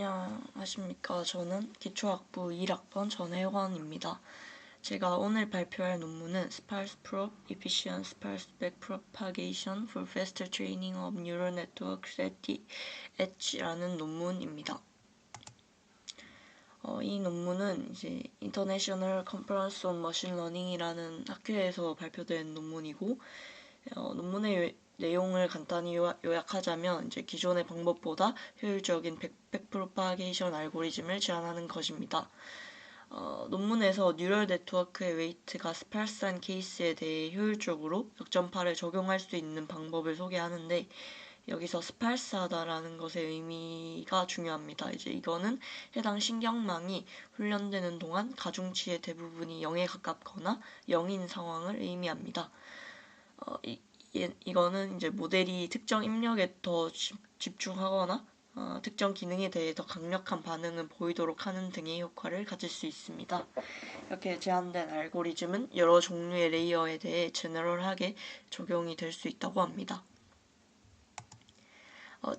안녕하십니까. 저는 기초학부 1학번 전혜원입니다. 제가 오늘 발표할 논문은 Sparse Probe Efficient Sparse Backpropagation for Faster Training of Neural Networks at the Edge라는 논문입니다. 이 논문은 이제 International Conference on Machine Learning이라는 학회에서 발표된 논문이고, 논문의 내용을 간단히 요약하자면 이제 기존의 방법보다 효율적인 백프로파게이션 알고리즘을 제안하는 것입니다. 논문에서 뉴럴 네트워크의 웨이트가 스팔스한 케이스에 대해 효율적으로 역전파를 적용할 수 있는 방법을 소개하는데, 여기서 스팔스하다라는 것의 의미가 중요합니다. 이제 이거는 해당 신경망이 훈련되는 동안 가중치의 대부분이 0에 가깝거나 0인 상황을 의미합니다. 이거는 이제 모델이 특정 입력에 더 집중하거나 특정 기능에 대해 더 강력한 반응을 보이도록 하는 등의 효과를 가질 수 있습니다. 이렇게 제안된 알고리즘은 여러 종류의 레이어에 대해 제너럴하게 적용이 될 수 있다고 합니다.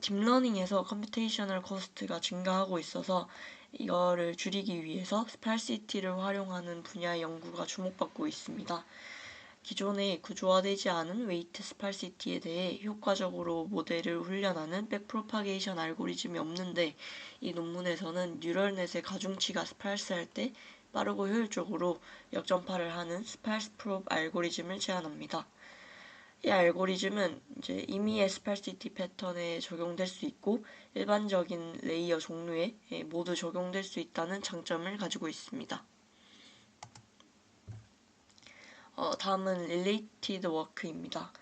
딥러닝에서 컴퓨테이셔널 코스트가 증가하고 있어서 이거를 줄이기 위해서 스팔시티를 활용하는 분야의 연구가 주목받고 있습니다. 기존에 구조화되지 않은 웨이트 스팔시티에 대해 효과적으로 모델을 훈련하는 백프로파게이션 알고리즘이 없는데, 이 논문에서는 뉴럴넷의 가중치가 스팔스할 때 빠르고 효율적으로 역전파를 하는 스팔스 프로브 알고리즘을 제안합니다. 이 알고리즘은 이제 임의의 스팔시티 패턴에 적용될 수 있고 일반적인 레이어 종류에 모두 적용될 수 있다는 장점을 가지고 있습니다. 다음은 related work입니다.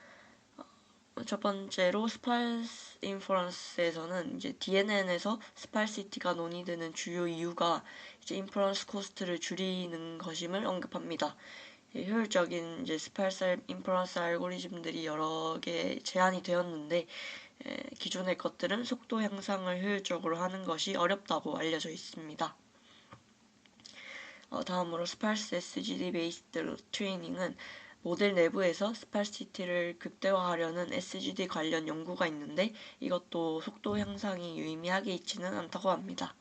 첫 번째로 스팔스 인퍼런스에서는 이제 DNN에서 스팔시티가 논의되는 주요 이유가 이제 인퍼런스 코스트를 줄이는 것임을 언급합니다. 효율적인 이제 스팔스 인퍼런스 알고리즘들이 여러 개 제안이 되었는데, 기존의 것들은 속도 향상을 효율적으로 하는 것이 어렵다고 알려져 있습니다. 다음으로 스팔스 SGD 베이스드 트레이닝은 모델 내부에서 스팔시티를 극대화하려는 SGD 관련 연구가 있는데, 이것도 속도 향상이 유의미하게 있지는 않다고 합니다.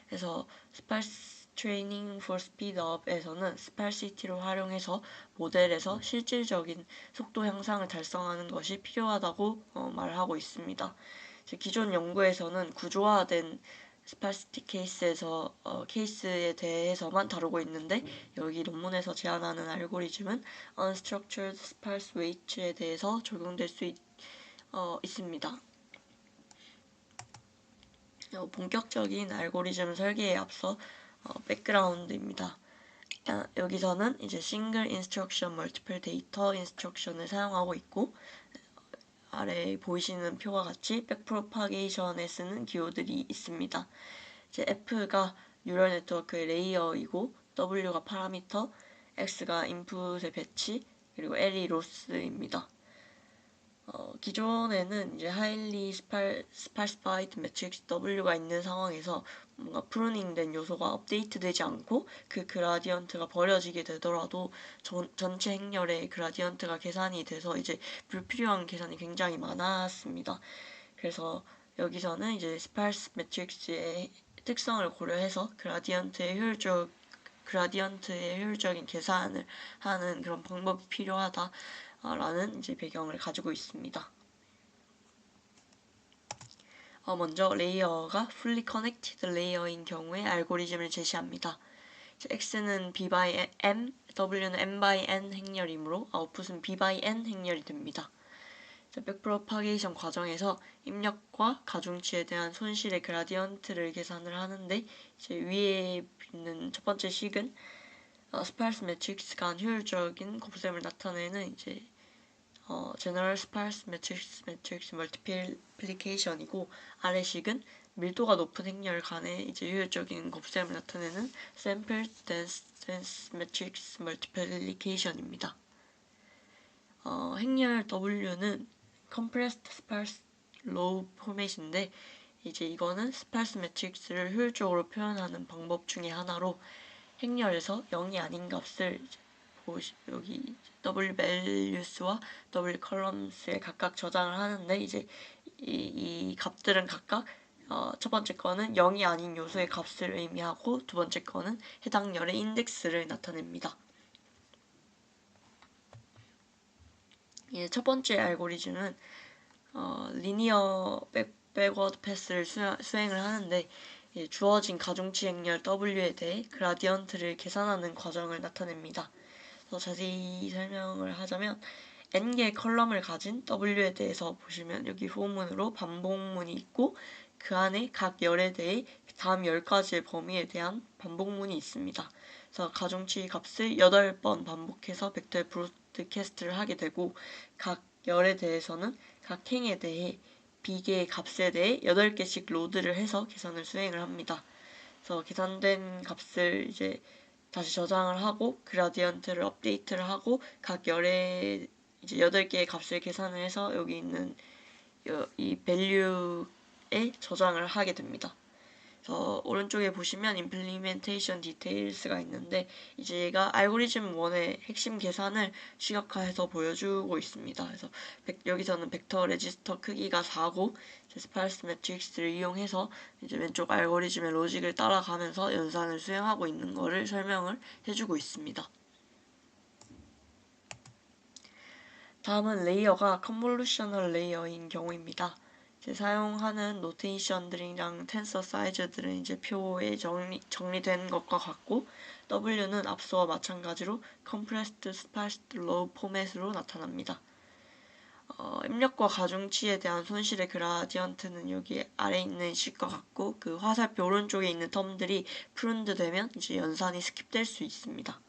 그래서 스팔스 트레이닝 for speed up에서는 스팔시티를 활용해서 모델에서 실질적인 속도 향상을 달성하는 것이 필요하다고 말하고 있습니다. 기존 연구에서는 구조화된 스팔시티 케이스에 대해서만 다루고 있는데, 여기 논문에서 제안하는 알고리즘은 unstructured sparse weight에 대해서 적용될 수 있습니다. 본격적인 알고리즘 설계에 앞서 백그라운드입니다. 여기서는 이제 싱글 인스트럭션 멀티플 데이터 인스트럭션을 사용하고 있고, 아래 보이시는 표와 같이 백프로파게이션에 쓰는 기호들이 있습니다. 이제 F가 뉴럴 네트워크의 레이어이고, W가 파라미터, X가 인풋의 배치, 그리고 L이 로스입니다. 기존에는 이제 highly specified matrix W가 있는 상황에서 뭔가 프루닝된 요소가 업데이트되지 않고 그 그라디언트가 버려지게 되더라도 전체 행렬의 그라디언트가 계산이 돼서 이제 불필요한 계산이 굉장히 많았습니다. 그래서 여기서는 이제 스파르스 매트릭스의 특성을 고려해서 그라디언트의 효율적인 계산을 하는 그런 방법이 필요하다라는 이제 배경을 가지고 있습니다. 먼저 레이어가 fully connected 레이어인 경우에 알고리즘을 제시합니다. X는 B by M, W는 M by N 행렬이므로 아웃풋은 B by N 행렬이 됩니다. 백프로파게이션 과정에서 입력과 가중치에 대한 손실의 그라디언트를 계산을 하는데, 이제 위에 있는 첫 번째 식은 스파르스 매트릭스가 효율적인 곱셈을 나타내는 이제 General Sparse Matrix Multiplication이고, 아래 식은 밀도가 높은 행렬 간의 이제 효율적인 곱셈을 나타내는 Sample Dense Matrix Multiplication입니다. 행렬 W는 Compressed Sparse Low 포맷인데, 이제 이거는 스팔스 매트릭스를 효율적으로 표현하는 방법 중에 하나로, 행렬에서 0이 아닌 값을 여기 W values와 W columns에 각각 저장을 하는데, 이제 이 값들은 각각 첫 번째 거는 0이 아닌 요소의 값을 의미하고 두 번째 거는 해당 열의 인덱스를 나타냅니다. 이제 첫 번째 알고리즘은 리니어 백워드 패스를 수행을 하는데 주어진 가중치 행렬 W에 대해 그라디언트를 계산하는 과정을 나타냅니다. 더 자세히 설명을 하자면 n개의 컬럼을 가진 W에 대해서 보시면 여기 후문으로 반복문이 있고 그 안에 각 열에 대해 다음 10가지의 범위에 대한 반복문이 있습니다. 그래서 가중치 값을 8번 반복해서 벡터의 브로드캐스트를 하게 되고 각 열에 대해서는 각 행에 대해 b개의 값에 대해 8개씩 로드를 해서 계산을 수행을 합니다. 그래서 계산된 값을 이제 다시 저장을 하고 그라디언트를 업데이트를 하고 각 열에 이제 8개의 값을 계산을 해서 여기 있는 이 value에 저장을 하게 됩니다. 그래서 오른쪽에 보시면 implementation details가 있는데 이제 얘가 알고리즘 1의 핵심 계산을 시각화해서 보여주고 있습니다. 그래서 여기서는 벡터 레지스터 크기가 4고 스파르스 매트릭스를 이용해서 이제 왼쪽 알고리즘의 로직을 따라가면서 연산을 수행하고 있는 것을 설명을 해주고 있습니다. 다음은 레이어가 컨볼루셔널 레이어인 경우입니다. 사용하는 노테이션들이랑 텐서 사이즈들은 이제 표에 정리된 것과 같고 W는 앞서와 마찬가지로 compressed, sparsed, low 포맷으로 나타납니다. 입력과 가중치에 대한 손실의 그라디언트는 여기 아래 있는 식과 같고 그 화살표 오른쪽에 있는 텀들이 프룬드 되면 이제 연산이 스킵될 수 있습니다.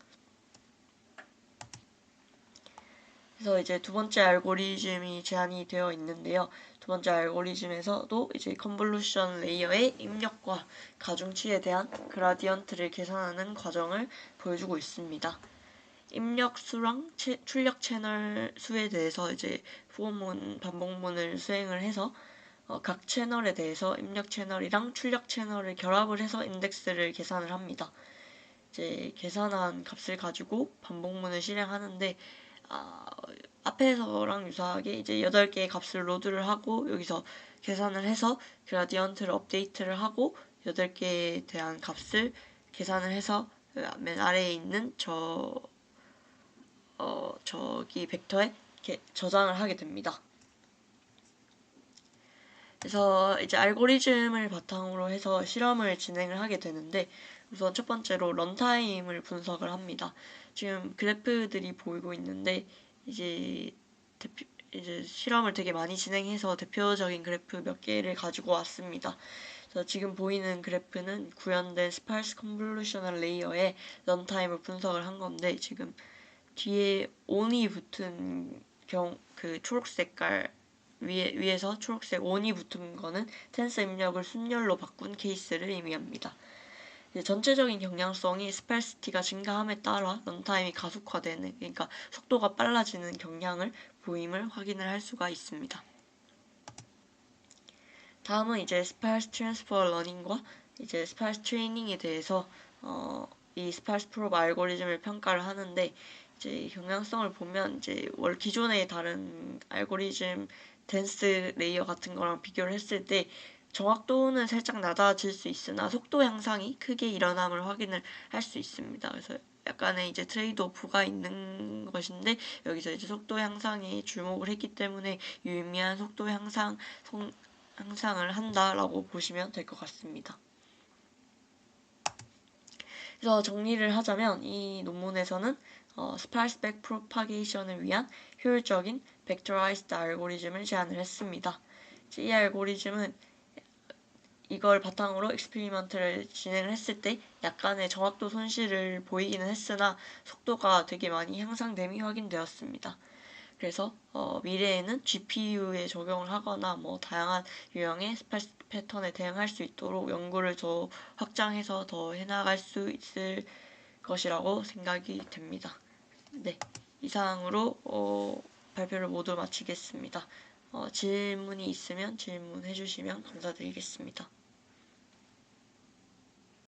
그래서 이제 두 번째 알고리즘이 제한이 되어 있는데요. 두 번째 알고리즘에서도 이제 컨볼루션 레이어의 입력과 가중치에 대한 그라디언트를 계산하는 과정을 보여주고 있습니다. 입력 수랑 출력 채널 수에 대해서 이제 후원문, 반복문을 수행을 해서 각 채널에 대해서 입력 채널이랑 출력 채널을 결합을 해서 인덱스를 계산을 합니다. 이제 계산한 값을 가지고 반복문을 실행하는데 앞에서랑 유사하게 이제 8개의 값을 로드를 하고 여기서 계산을 해서 그라디언트를 업데이트를 하고 8개에 대한 값을 계산을 해서 맨 아래에 있는 저기 벡터에 이렇게 저장을 하게 됩니다. 그래서 이제 알고리즘을 바탕으로 해서 실험을 진행을 하게 되는데 우선 첫 번째로 런타임을 분석을 합니다. 지금 그래프들이 보이고 있는데 이제 실험을 되게 많이 진행해서 대표적인 그래프 몇 개를 가지고 왔습니다. 그래서 지금 보이는 그래프는 구현된 스파르스 컨볼루셔널 레이어의 런타임을 분석을 한 건데 지금 뒤에 on이 붙은 그 초록 색깔 위에서 초록색 on이 붙은 거는 텐서 입력을 순열로 바꾼 케이스를 의미합니다. 전체적인 경량성이 스팔시티가 증가함에 따라 런타임이 가속화되는, 그러니까 속도가 빨라지는 경향을 보임을 확인을 할 수가 있습니다. 다음은 이제 스팔스 트랜스퍼 러닝과 이제 스팔스 트레이닝에 대해서 이 스팔스 프로브 알고리즘을 평가를 하는데 이제 경향성을 보면 이제 기존의 다른 알고리즘 댄스 레이어 같은 거랑 비교를 했을 때 정확도는 살짝 낮아질 수 있으나 속도 향상이 크게 일어남을 확인을 할 수 있습니다. 그래서 약간의 이제 트레이드 오프가 있는 것인데 여기서 이제 속도 향상에 주목을 했기 때문에 유의미한 속도 향상을 한다라고 보시면 될 것 같습니다. 그래서 정리를 하자면 이 논문에서는 스파르스 백 프로파게이션을 위한 효율적인 벡터라이즈드 알고리즘을 제안을 했습니다. 이 알고리즘은 이걸 바탕으로 익스페리먼트를 진행을 했을 때 약간의 정확도 손실을 보이기는 했으나 속도가 되게 많이 향상됨이 확인되었습니다. 그래서 미래에는 GPU에 적용을 하거나 뭐 다양한 유형의 스파이스 패턴에 대응할 수 있도록 연구를 더 확장해서 더 해나갈 수 있을 것이라고 생각이 됩니다. 네, 이상으로 발표를 모두 마치겠습니다. 질문이 있으면 질문해 주시면 감사드리겠습니다.